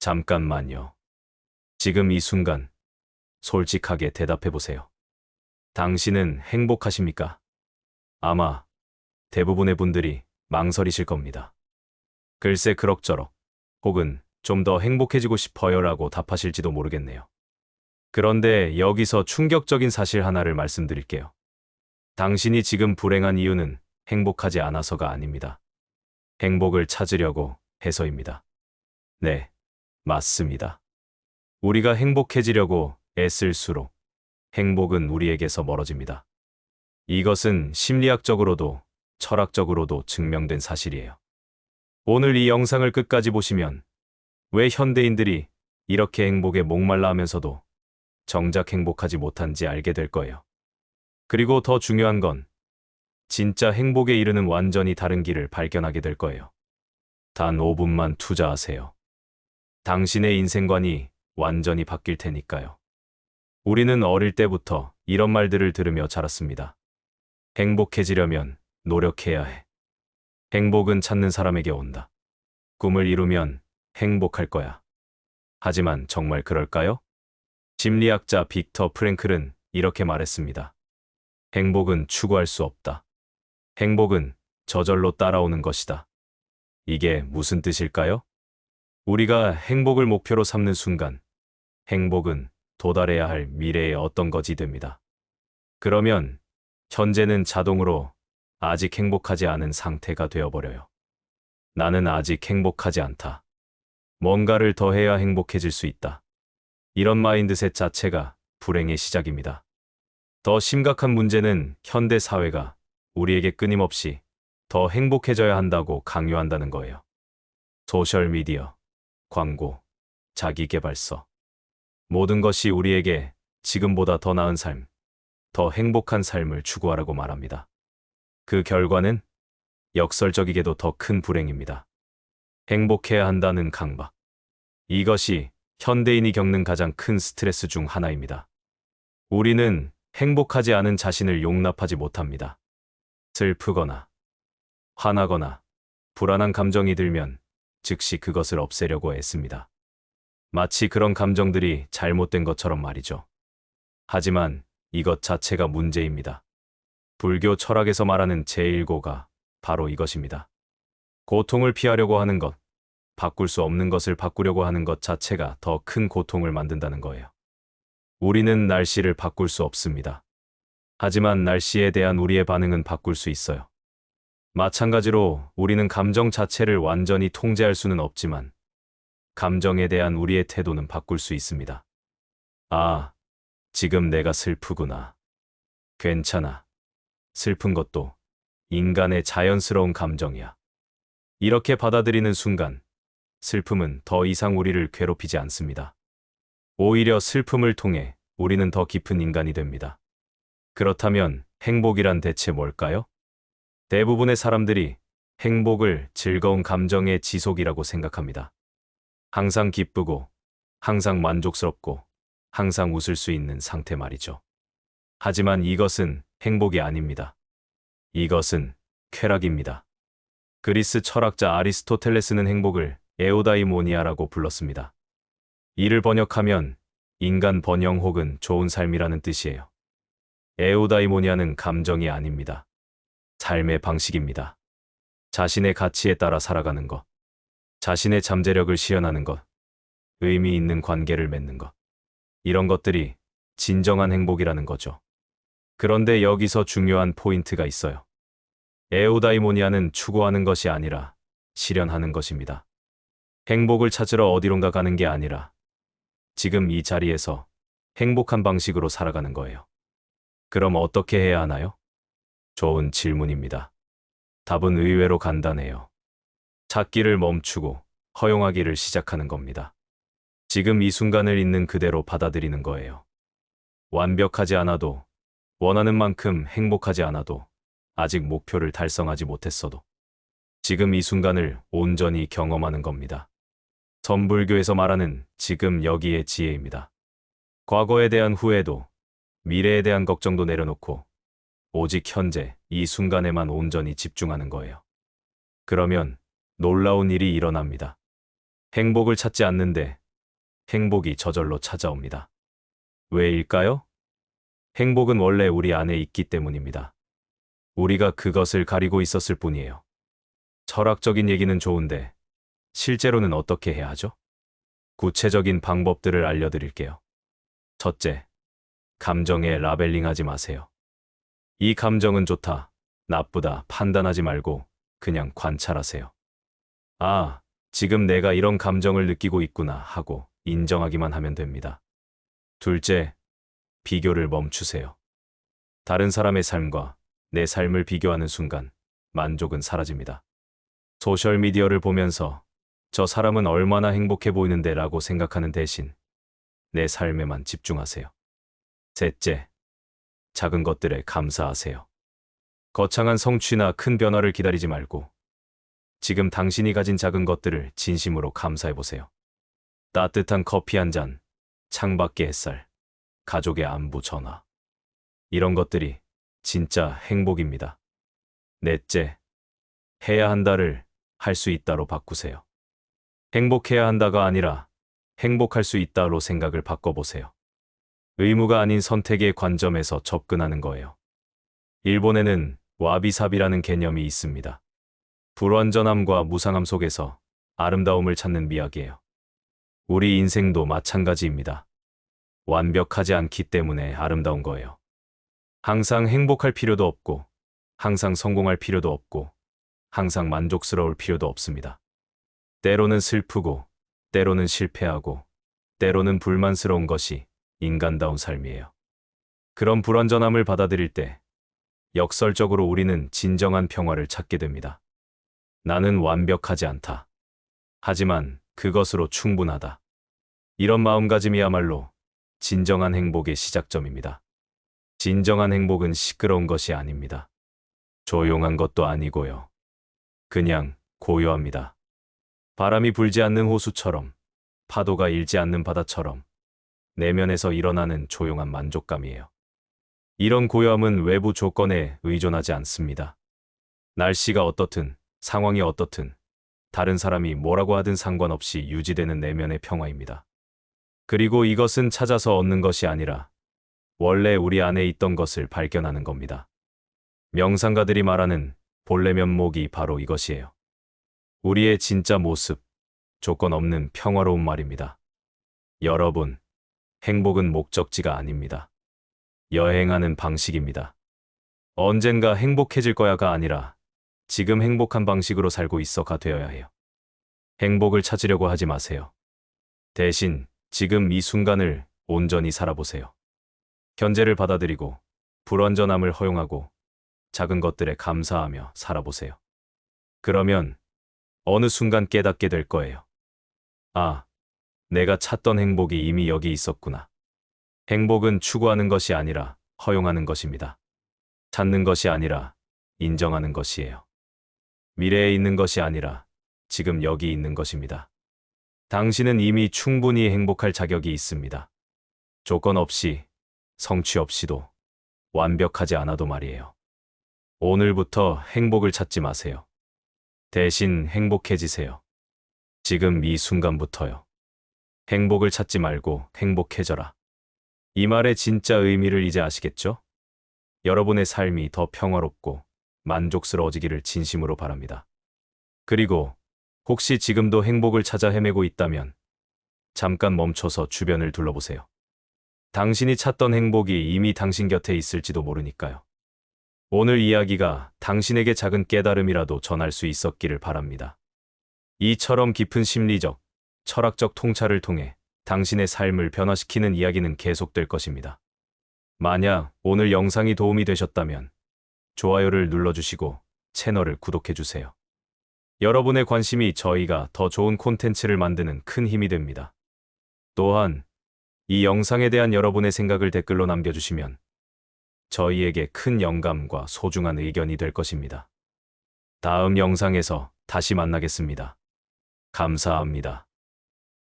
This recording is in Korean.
잠깐만요. 지금 이 순간 솔직하게 대답해 보세요. 당신은 행복하십니까? 아마 대부분의 분들이 망설이실 겁니다. 글쎄 그럭저럭 혹은 좀 더 행복해지고 싶어요라고 답하실지도 모르겠네요. 그런데 여기서 충격적인 사실 하나를 말씀드릴게요. 당신이 지금 불행한 이유는 행복하지 않아서가 아닙니다. 행복을 찾으려고 해서입니다. 네, 맞습니다. 우리가 행복해지려고 애쓸수록 행복은 우리에게서 멀어집니다. 이것은 심리학적으로도 철학적으로도 증명된 사실이에요. 오늘 이 영상을 끝까지 보시면 왜 현대인들이 이렇게 행복에 목말라 하면서도 정작 행복하지 못한지 알게 될 거예요. 그리고 더 중요한 건 진짜 행복에 이르는 완전히 다른 길을 발견하게 될 거예요. 단 5분만 투자하세요. 당신의 인생관이 완전히 바뀔 테니까요. 우리는 어릴 때부터 이런 말들을 들으며 자랐습니다. 행복해지려면 노력해야 해. 행복은 찾는 사람에게 온다. 꿈을 이루면 행복할 거야. 하지만 정말 그럴까요? 심리학자 빅터 프랭클은 이렇게 말했습니다. 행복은 추구할 수 없다. 행복은 저절로 따라오는 것이다. 이게 무슨 뜻일까요? 우리가 행복을 목표로 삼는 순간, 행복은 도달해야 할 미래의 어떤 것이 됩니다. 그러면 현재는 자동으로 아직 행복하지 않은 상태가 되어버려요. 나는 아직 행복하지 않다. 뭔가를 더 해야 행복해질 수 있다. 이런 마인드셋 자체가 불행의 시작입니다. 더 심각한 문제는 현대 사회가 우리에게 끊임없이 더 행복해져야 한다고 강요한다는 거예요. 소셜미디어, 광고, 자기계발서. 모든 것이 우리에게 지금보다 더 나은 삶, 더 행복한 삶을 추구하라고 말합니다. 그 결과는 역설적이게도 더 큰 불행입니다. 행복해야 한다는 강박. 이것이 현대인이 겪는 가장 큰 스트레스 중 하나입니다. 우리는 행복하지 않은 자신을 용납하지 못합니다. 슬프거나 화나거나 불안한 감정이 들면 즉시 그것을 없애려고 애씁니다. 마치 그런 감정들이 잘못된 것처럼 말이죠. 하지만 이것 자체가 문제입니다. 불교 철학에서 말하는 제1고가 바로 이것입니다. 고통을 피하려고 하는 것, 바꿀 수 없는 것을 바꾸려고 하는 것 자체가 더 큰 고통을 만든다는 거예요. 우리는 날씨를 바꿀 수 없습니다. 하지만 날씨에 대한 우리의 반응은 바꿀 수 있어요. 마찬가지로 우리는 감정 자체를 완전히 통제할 수는 없지만 감정에 대한 우리의 태도는 바꿀 수 있습니다. 아, 지금 내가 슬프구나. 괜찮아. 슬픈 것도 인간의 자연스러운 감정이야. 이렇게 받아들이는 순간 슬픔은 더 이상 우리를 괴롭히지 않습니다. 오히려 슬픔을 통해 우리는 더 깊은 인간이 됩니다. 그렇다면 행복이란 대체 뭘까요? 대부분의 사람들이 행복을 즐거운 감정의 지속이라고 생각합니다. 항상 기쁘고, 항상 만족스럽고, 항상 웃을 수 있는 상태 말이죠. 하지만 이것은 행복이 아닙니다. 이것은 쾌락입니다. 그리스 철학자 아리스토텔레스는 행복을 에우다이모니아라고 불렀습니다. 이를 번역하면 인간 번영 혹은 좋은 삶이라는 뜻이에요. 에우다이모니아는 감정이 아닙니다. 삶의 방식입니다. 자신의 가치에 따라 살아가는 것, 자신의 잠재력을 실현하는 것, 의미 있는 관계를 맺는 것. 이런 것들이 진정한 행복이라는 거죠. 그런데 여기서 중요한 포인트가 있어요. 에우다이모니아는 추구하는 것이 아니라 실현하는 것입니다. 행복을 찾으러 어디론가 가는 게 아니라 지금 이 자리에서 행복한 방식으로 살아가는 거예요. 그럼 어떻게 해야 하나요? 좋은 질문입니다. 답은 의외로 간단해요. 찾기를 멈추고 허용하기를 시작하는 겁니다. 지금 이 순간을 있는 그대로 받아들이는 거예요. 완벽하지 않아도, 원하는 만큼 행복하지 않아도, 아직 목표를 달성하지 못했어도 지금 이 순간을 온전히 경험하는 겁니다. 선불교에서 말하는 지금 여기의 지혜입니다. 과거에 대한 후회도, 미래에 대한 걱정도 내려놓고 오직 현재 이 순간에만 온전히 집중하는 거예요. 그러면 놀라운 일이 일어납니다. 행복을 찾지 않는데 행복이 저절로 찾아옵니다. 왜일까요? 행복은 원래 우리 안에 있기 때문입니다. 우리가 그것을 가리고 있었을 뿐이에요. 철학적인 얘기는 좋은데 실제로는 어떻게 해야 하죠? 구체적인 방법들을 알려드릴게요. 첫째, 감정에 라벨링하지 마세요. 이 감정은 좋다, 나쁘다 판단하지 말고 그냥 관찰하세요. 아, 지금 내가 이런 감정을 느끼고 있구나 하고 인정하기만 하면 됩니다. 둘째, 비교를 멈추세요. 다른 사람의 삶과 내 삶을 비교하는 순간 만족은 사라집니다. 소셜미디어를 보면서 저 사람은 얼마나 행복해 보이는데 라고 생각하는 대신 내 삶에만 집중하세요. 셋째, 작은 것들에 감사하세요. 거창한 성취나 큰 변화를 기다리지 말고 지금 당신이 가진 작은 것들을 진심으로 감사해 보세요. 따뜻한 커피 한 잔, 창밖의 햇살, 가족의 안부 전화. 이런 것들이 진짜 행복입니다. 넷째, 해야 한다를 할 수 있다로 바꾸세요. 행복해야 한다가 아니라 행복할 수 있다로 생각을 바꿔보세요. 의무가 아닌 선택의 관점에서 접근하는 거예요. 일본에는 와비사비라는 개념이 있습니다. 불완전함과 무상함 속에서 아름다움을 찾는 미학이에요. 우리 인생도 마찬가지입니다. 완벽하지 않기 때문에 아름다운 거예요. 항상 행복할 필요도 없고, 항상 성공할 필요도 없고, 항상 만족스러울 필요도 없습니다. 때로는 슬프고, 때로는 실패하고, 때로는 불만스러운 것이 인간다운 삶이에요. 그런 불완전함을 받아들일 때 역설적으로 우리는 진정한 평화를 찾게 됩니다. 나는 완벽하지 않다. 하지만 그것으로 충분하다. 이런 마음가짐이야말로 진정한 행복의 시작점입니다. 진정한 행복은 시끄러운 것이 아닙니다. 조용한 것도 아니고요. 그냥 고요합니다. 바람이 불지 않는 호수처럼, 파도가 일지 않는 바다처럼 내면에서 일어나는 조용한 만족감이에요. 이런 고요함은 외부 조건에 의존하지 않습니다. 날씨가 어떻든, 상황이 어떻든, 다른 사람이 뭐라고 하든 상관없이 유지되는 내면의 평화입니다. 그리고 이것은 찾아서 얻는 것이 아니라 원래 우리 안에 있던 것을 발견하는 겁니다. 명상가들이 말하는 본래 면목이 바로 이것이에요. 우리의 진짜 모습, 조건 없는 평화로운 말입니다. 여러분, 행복은 목적지가 아닙니다. 여행하는 방식입니다. 언젠가 행복해질 거야가 아니라 지금 행복한 방식으로 살고 있어가 되어야 해요. 행복을 찾으려고 하지 마세요. 대신 지금 이 순간을 온전히 살아보세요. 현재를 받아들이고 불완전함을 허용하고 작은 것들에 감사하며 살아보세요. 그러면 어느 순간 깨닫게 될 거예요. 아, 내가 찾던 행복이 이미 여기 있었구나. 행복은 추구하는 것이 아니라 허용하는 것입니다. 찾는 것이 아니라 인정하는 것이에요. 미래에 있는 것이 아니라 지금 여기 있는 것입니다. 당신은 이미 충분히 행복할 자격이 있습니다. 조건 없이, 성취 없이도, 완벽하지 않아도 말이에요. 오늘부터 행복을 찾지 마세요. 대신 행복해지세요. 지금 이 순간부터요. 행복을 찾지 말고 행복해져라. 이 말의 진짜 의미를 이제 아시겠죠? 여러분의 삶이 더 평화롭고 만족스러워지기를 진심으로 바랍니다. 그리고 혹시 지금도 행복을 찾아 헤매고 있다면 잠깐 멈춰서 주변을 둘러보세요. 당신이 찾던 행복이 이미 당신 곁에 있을지도 모르니까요. 오늘 이야기가 당신에게 작은 깨달음이라도 전할 수 있었기를 바랍니다. 이처럼 깊은 심리적, 철학적 통찰을 통해 당신의 삶을 변화시키는 이야기는 계속될 것입니다. 만약 오늘 영상이 도움이 되셨다면 좋아요를 눌러주시고 채널을 구독해주세요. 여러분의 관심이 저희가 더 좋은 콘텐츠를 만드는 큰 힘이 됩니다. 또한 이 영상에 대한 여러분의 생각을 댓글로 남겨주시면 저희에게 큰 영감과 소중한 의견이 될 것입니다. 다음 영상에서 다시 만나겠습니다. 감사합니다.